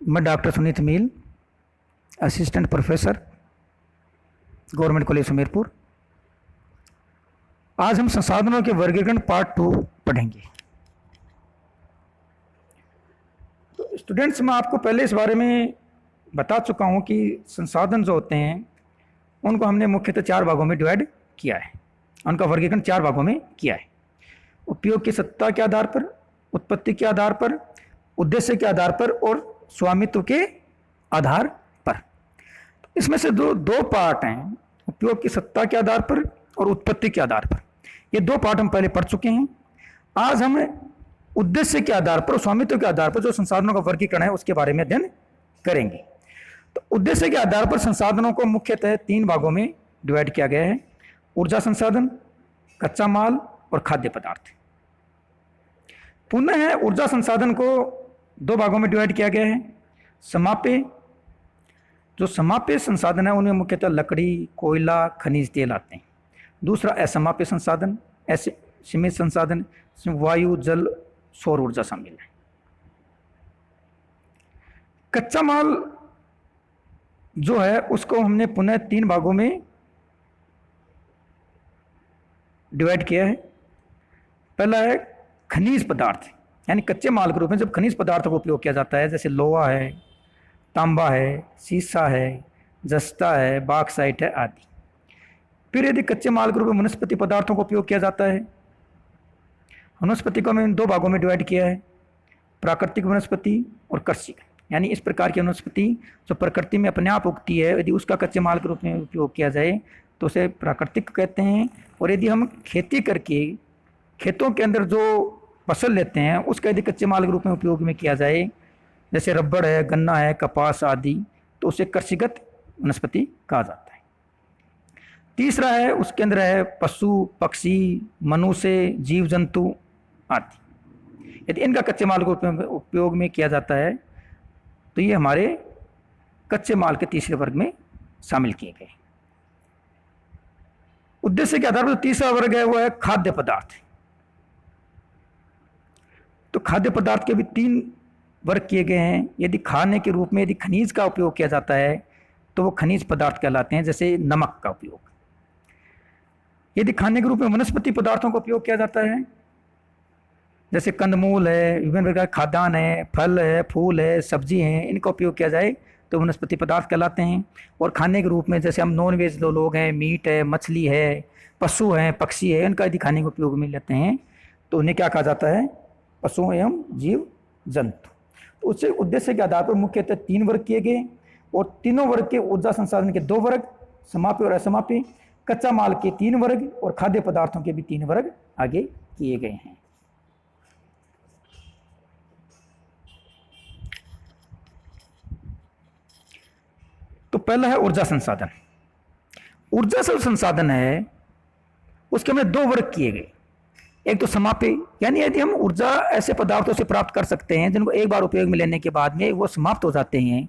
मैं doctor Suneet Meel, assistant professor, government college Hamirpur. आज हम संसाधनों के वर्गीकरण पार्ट 2 पढ़ेंगे। तो स्टूडेंट्स, मैं आपको पहले इस बारे में बता चुका हूं कि संसाधन जो होते हैं उनको हमने मुख्यतः 4 भागों में डिवाइड किया है। उनका वर्गीकरण 4 भागों में किया है। उपयोग की सत्ता के आधार पर, उत्पत्ति के आधार पर, उद्देश्य के आधार पर और स्वामित्व के आधार पर। इसमें से दो पार्ट हैं, उपयोग की सत्ता के आधार पर और उत्पत्ति के आधार पर। ये 2 पार्ट हम पहले पढ़ चुके हैं। आज हम उद्देश्य के आधार पर और स्वामित्व के आधार पर जो संसाधनों का वर्गीकरण है उसके बारे में अध्ययन करेंगे। तो उद्देश्य के आधार पर संसाधनों को मुख्यतः 3 भागों में डिवाइड किया गया है: ऊर्जा संसाधन, कच्चा माल और खाद्य पदार्थ। पुनः ऊर्जा संसाधन को 2 भागों में डिवाइड किया गया है। समाप्य, जो समाप्य संसाधन है उनमें मुख्यतः लकड़ी, कोयला, खनिज तेल आते हैं। दूसरा असमाप्य संसाधन, ऐसे सीमित संसाधन, जिसमें वायु, जल, सौर ऊर्जा शामिल है। कच्चा माल जो है उसको हमने पुनः 3 भागों में डिवाइड किया है। पहला है खनिज पदार्थ, यानी कच्चे माल के रूप में जब खनिज पदार्थों का उपयोग किया जाता है, जैसे लोहा है, तांबा है, सीसा है, जस्ता है, बॉक्साइट है आदि। फिर यदि कच्चे माल के रूप में वनस्पति पदार्थों का उपयोग किया जाता है, वनस्पति को हमने 2 भागों में डिवाइड किया है: प्राकृतिक वनस्पति और कृषि। यानी इस प्रकार की वनस्पति जो प्रकृति में अपने आप उगती है, यदि उसका कच्चे माल के रूप में उपयोग किया जाए तो उसे प्राकृतिक कहते हैं। और यदि हम खेती करके खेतों के अंदर जो फसल लेते हैं उसका यदि कच्चे माल के रूप में उपयोग में किया जाए, जैसे रबड़ है, गन्ना है, कपास आदि, तो उसे कृषिगत वनस्पति कहा जाता है। तीसरा है, उसके अंदर है पशु, पक्षी, मनुष्य, जीव जंतु आदि। यदि इनका कच्चे माल के उपयोग में किया जाता है तो ये हमारे कच्चे माल के तीसरे वर्ग में शामिल किए गए। उद्देश्य के आधार पर तीसरा वर्ग है वो है खाद्य पदार्थ। तो खाद्य पदार्थ के भी 3 वर्ग किए गए हैं। यदि खाने के रूप में यदि खनिज का उपयोग किया जाता है तो वो खनिज पदार्थ कहलाते हैं, जैसे नमक का उपयोग। यदि खाने के रूप में वनस्पति पदार्थों का उपयोग किया जाता है, जैसे कंदमूल है, विभिन्न प्रकार के खाद्यान्न है, फल है, फूल है, सब्जी हैं, इनका उपयोग किया जाए तो वनस्पति पदार्थ कहलाते हैं। और खाने के रूप में जैसे हम नॉन वेज लोग हैं, मीट है, मछली है, पशु हैं, पक्षी है, इनका यदि खाने के उपयोग में लेते हैं तो उन्हें क्या कहा जाता है? पशु एवं जीव जंतु। तो उससे उद्देश्य के आधार पर मुख्यतः 3 वर्ग किए गए। और तीनों वर्ग के ऊर्जा संसाधन के 2 वर्ग, समाप्य और असमाप्य, कच्चा माल के 3 वर्ग और खाद्य पदार्थों के भी 3 वर्ग आगे किए गए हैं। तो पहला है ऊर्जा संसाधन। ऊर्जा जो संसाधन है उसके में 2 वर्ग किए गए। एक तो समाप्य, यानी यदि हम ऊर्जा ऐसे पदार्थों से प्राप्त कर सकते हैं जिनको एक बार उपयोग में लेने के बाद में वो समाप्त हो जाते हैं,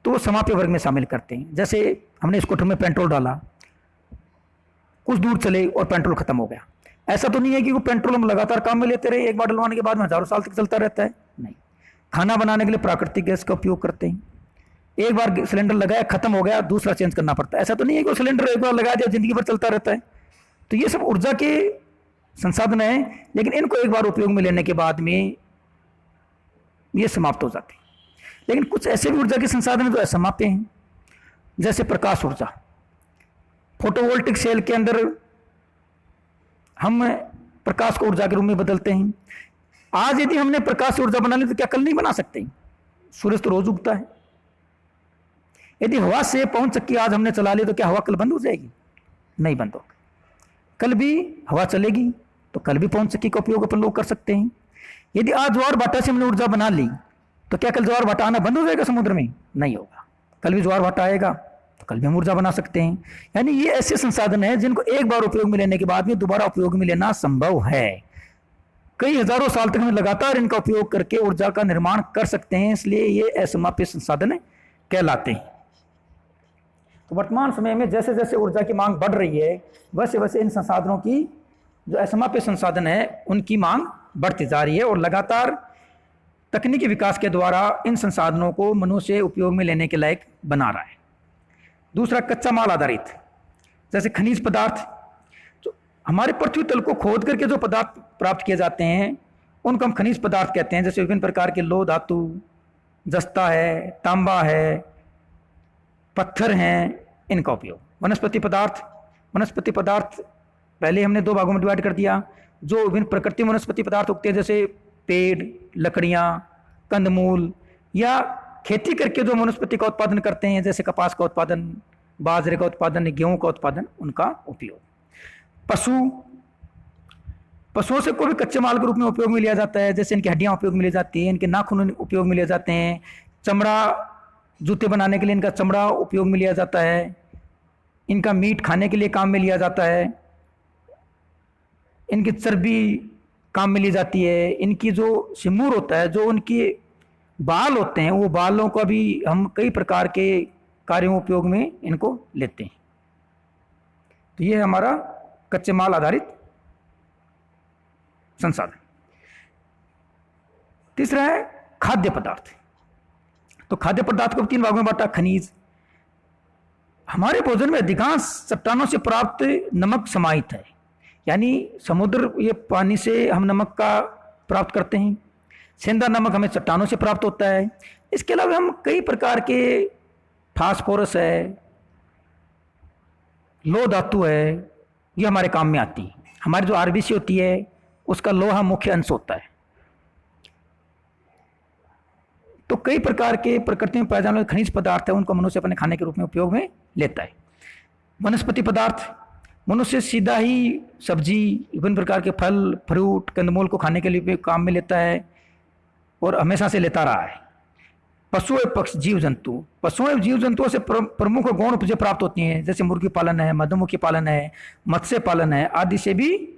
तो वो समाप्य वर्ग में शामिल करते हैं। जैसे हमने स्कूटर में पेट्रोल डाला, कुछ दूर चले और पेट्रोल खत्म हो गया। ऐसा तो नहीं है कि वो पेट्रोल हम लगातार काम में लेते रहे, एक बार डलवाने के बाद में हजारों साल तक चलता रहता है। नहीं, खाना बनाने के लिए प्राकृतिक गैस का उपयोग करते हैं। एक बार सिलेंडर लगाया, खत्म हो गया, दूसरा चेंज करना पड़ता है। ऐसा तो नहीं है कि वो सिलेंडर एक बार लगा दिया जिंदगी भर चलता रहता है। तो ये सब ऊर्जा के संसाधन है, लेकिन इनको एक बार उपयोग में लेने के बाद में ये समाप्त हो जाते हैं। लेकिन कुछ ऐसे भी ऊर्जा के संसाधन हैं जो असमाप्य हैं, जैसे प्रकाश ऊर्जा। फोटोवोल्टिक सेल के अंदर हम प्रकाश को ऊर्जा के रूप में बदलते हैं। आज यदि हमने प्रकाश ऊर्जा बना ली तो क्या कल नहीं बना सकते? सूरज तो रोज उगता है। यदि हवा से पवन चक्की आज हमने चला ली तो क्या हवा कल बंद हो जाएगी? नहीं बंद होगी। कल भी हवा चलेगी तो कल भी पवन चक्की का उपयोग अपन लोग कर सकते हैं। यदि आज ज्वार भाटा से हमने ऊर्जा बना ली तो क्या कल ज्वार भाटा आना बंद हो जाएगा समुद्र में? नहीं होगा। कल भी ज्वार भाटा आएगा तो कल भी हम ऊर्जा बना सकते हैं। यानी ये ऐसे संसाधन है जिनको एक बार उपयोग में लेने के बाद में दोबारा उपयोग में लेना संभव है। कई हजारों साल तक हम लगातार इनका उपयोग करके ऊर्जा का निर्माण कर सकते हैं, इसलिए ये असमाप्य संसाधन कहलाते हैं। तो वर्तमान समय में जैसे जैसे ऊर्जा की मांग बढ़ रही है वैसे वैसे इन संसाधनों की जो असमाप्य संसाधन है उनकी मांग बढ़ती जा रही है और लगातार तकनीकी विकास के द्वारा इन संसाधनों को मनुष्य उपयोग में लेने के लायक बना रहा है। दूसरा, कच्चा माल आधारित, जैसे खनिज पदार्थ, तो हमारे पृथ्वी तल को खोद करके जो पदार्थ प्राप्त किए जाते हैं उनको हम खनिज पदार्थ कहते हैं। जैसे विभिन्न प्रकार के लौह धातु, जस्ता है, तांबा है, पत्थर हैं, इनका उपयोग। वनस्पति पदार्थ, वनस्पति पदार्थ पहले हमने दो भागों में डिवाइड कर दिया। जो विभिन्न प्रकृति में वनस्पति पदार्थ उगते हैं, जैसे पेड़, लकड़ियाँ, कंदमूल, या खेती करके जो वनस्पति का उत्पादन करते हैं, जैसे कपास का उत्पादन, बाजरे का उत्पादन, गेहूं का उत्पादन, उनका उपयोग। पशुओं से कोई भी कच्चे माल के रूप में उपयोग में लिया जाता है, जैसे इनकी हड्डियां उपयोग में ली जाती हैं, इनके नाखून उपयोग में लिए जाते हैं, चमड़ा, जूते बनाने के लिए इनका चमड़ा उपयोग में लिया जाता है, इनका मीट खाने के लिए काम में लिया जाता है, इनकी चर्बी काम में ली जाती है, इनकी जो सिमूर होता है, जो उनके बाल होते हैं, वो बालों का भी हम कई प्रकार के कार्यों उपयोग में इनको लेते हैं। तो ये है हमारा कच्चे माल आधारित संसाधन। तीसरा है खाद्य पदार्थ। तो खाद्य पदार्थ को तीन भागों में बांटा। खनिज, हमारे भोजन में अधिकांश चट्टानों से प्राप्त नमक समाहित है, यानी समुद्र ये पानी से हम नमक का प्राप्त करते हैं। सेंधा नमक हमें चट्टानों से प्राप्त होता है। इसके अलावा हम कई प्रकार के फास्फोरस है, लौह धातु है, ये हमारे काम में आती है। हमारी जो आरबीसी होती है उसका लोहा मुख्य अंश होता है। तो कई प्रकार के प्रकृति में पाए जाने वाले खनिज पदार्थ है, उनको मनुष्य अपने खाने के रूप में उपयोग में लेता है। वनस्पति पदार्थ, मनुष्य सीधा ही सब्जी, विभिन्न प्रकार के फल, फ्रूट, कंदमूल को खाने के लिए काम में लेता है और हमेशा से लेता रहा है। पशु एवं पक्षी, जीव जंतु, पशुओं एवं जीव जंतुओं से प्रमुख गौण उपजें प्राप्त होती हैं, जैसे मुर्गी पालन है, मधुमक्खी पालन है, मत्स्य पालन है, आदि से भी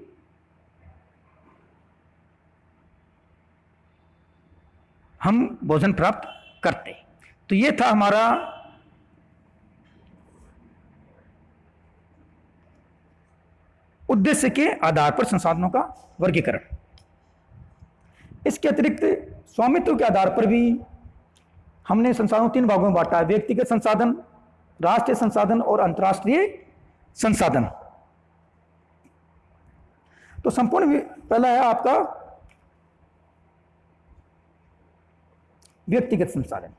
हम भोजन प्राप्त करते हैं। तो ये था हमारा उद्देश्य के आधार पर संसाधनों का वर्गीकरण। इसके अतिरिक्त स्वामित्व के आधार पर भी हमने संसाधनों तीन भागों में बांटा है: व्यक्तिगत संसाधन, राष्ट्रीय संसाधन और अंतर्राष्ट्रीय संसाधन। तो संपूर्ण पहला है आपका व्यक्तिगत संसाधन।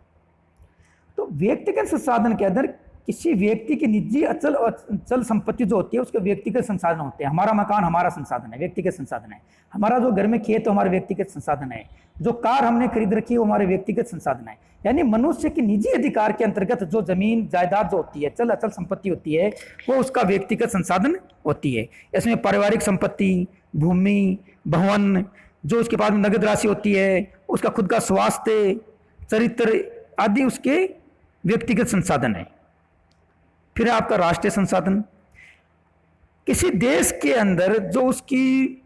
तो व्यक्तिगत संसाधन के अंदर किसी व्यक्ति की निजी अचल और चल संपत्ति जो होती है उसके व्यक्तिगत संसाधन होते हैं। हमारा मकान हमारा संसाधन है, व्यक्तिगत संसाधन है। हमारा जो घर में खेत है हमारा व्यक्तिगत संसाधन है। जो कार हमने खरीद रखी है वो हमारे व्यक्तिगत संसाधन है। यानी मनुष्य की निजी अधिकार के अंतर्गत जो जमीन जायदाद जो होती है, चल अचल संपत्ति होती है, वो उसका व्यक्तिगत संसाधन होती है। इसमें पारिवारिक संपत्ति, भूमि, भवन, जो उसके पास में नगद राशि होती है, उसका खुद का स्वास्थ्य, चरित्र आदि उसके व्यक्तिगत संसाधन है। फिर है आपका राष्ट्रीय संसाधन। किसी देश के अंदर जो उसकी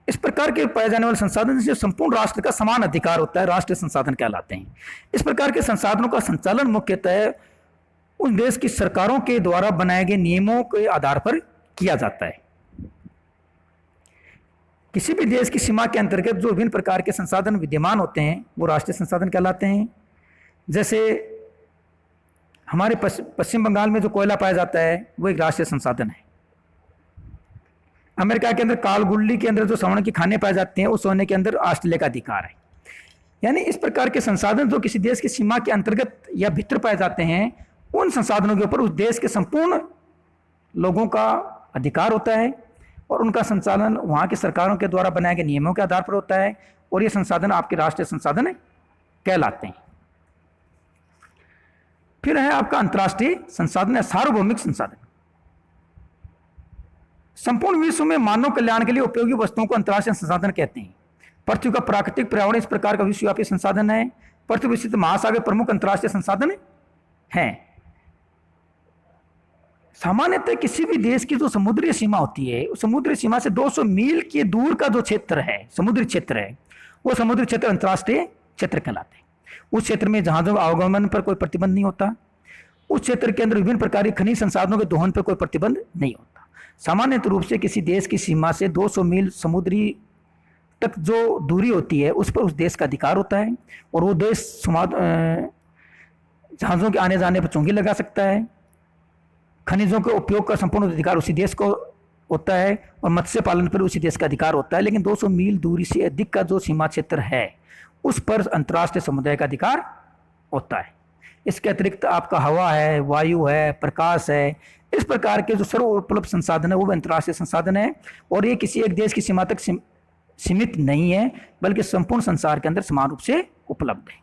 इस प्रकार के पाए जाने वाले संसाधन जिसे संपूर्ण राष्ट्र का समान अधिकार होता है, राष्ट्रीय संसाधन कहलाते हैं। इस प्रकार के संसाधनों का संचालन मुख्यतः उस देश की सरकारों के द्वारा बनाए गए नियमों के आधार पर किया जाता है। किसी भी देश की सीमा के अंतर्गत जो विभिन्न प्रकार के संसाधन विद्यमान होते हैं वो राष्ट्रीय संसाधन कहलाते हैं। जैसे हमारे पश्चिम बंगाल में जो कोयला पाया जाता है वो एक राष्ट्रीय संसाधन है। अमेरिका के अंदर कालगुल्ली के अंदर जो स्वर्ण की खाने पाए जाते हैं उस सोने के अंदर ऑस्ट्रेलिया का अधिकार है। यानी इस प्रकार के संसाधन जो किसी देश की सीमा के अंतर्गत या भीतर पाए जाते हैं उन संसाधनों के ऊपर उस देश के संपूर्ण लोगों का अधिकार होता है और उनका संचालन वहाँ की सरकारों के द्वारा बनाए गए नियमों के आधार पर होता है और ये संसाधन आपके राष्ट्रीय संसाधन कहलाते हैं। फिर है आपका अंतर्राष्ट्रीय संसाधन या सार्वभौमिक संसाधन। संपूर्ण विश्व में मानव कल्याण के लिए उपयोगी वस्तुओं को अंतर्राष्ट्रीय संसाधन कहते हैं। पृथ्वी का प्राकृतिक पर्यावरण इस प्रकार का विश्वव्यापी संसाधन है। पृथ्वी स्थित महासागर प्रमुख अंतर्राष्ट्रीय संसाधन है। सामान्यतः किसी भी देश की जो समुद्री सीमा होती है उस समुद्री सीमा से 200 मील के दूर का जो क्षेत्र है, समुद्री क्षेत्र है, वो समुद्री क्षेत्र अंतर्राष्ट्रीय क्षेत्र कहलाते हैं। उस क्षेत्र में जहाजों आवागमन पर कोई प्रतिबंध नहीं होता। उस क्षेत्र के अंदर विभिन्न प्रकार के खनिज संसाधनों के दोहन पर कोई प्रतिबंध नहीं होता। सामान्य रूप से किसी देश की सीमा से 200 मील समुद्री तक जो दूरी होती है उस पर उस देश का अधिकार होता है, और वो देश जहाज़ों के आने जाने पर चुंगी लगा सकता है। खनिजों के उपयोग का संपूर्ण अधिकार उसी देश को होता है, और मत्स्य पालन पर उसी देश का अधिकार होता है। लेकिन 200 मील दूरी से अधिक का जो सीमा क्षेत्र है उस पर अंतर्राष्ट्रीय समुदाय का अधिकार होता है। इसके अतिरिक्त आपका हवा है, वायु है, प्रकाश है, इस प्रकार के जो सर्वोपलब्ध संसाधन है वो भी अंतर्राष्ट्रीय संसाधन है, और ये किसी एक देश की सीमा तक सीमित नहीं है, बल्कि संपूर्ण संसार के अंदर समान रूप से उपलब्ध है।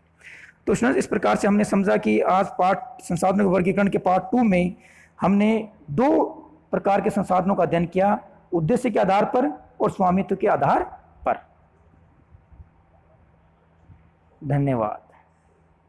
तो स्टूडेंट्स, इस प्रकार से हमने समझा कि आज पार्ट संसाधनों के वर्गीकरण के पार्ट 2 में हमने 2 प्रकार के संसाधनों का अध्ययन किया, उद्देश्य के आधार पर और स्वामित्व के आधार पर। धन्यवाद।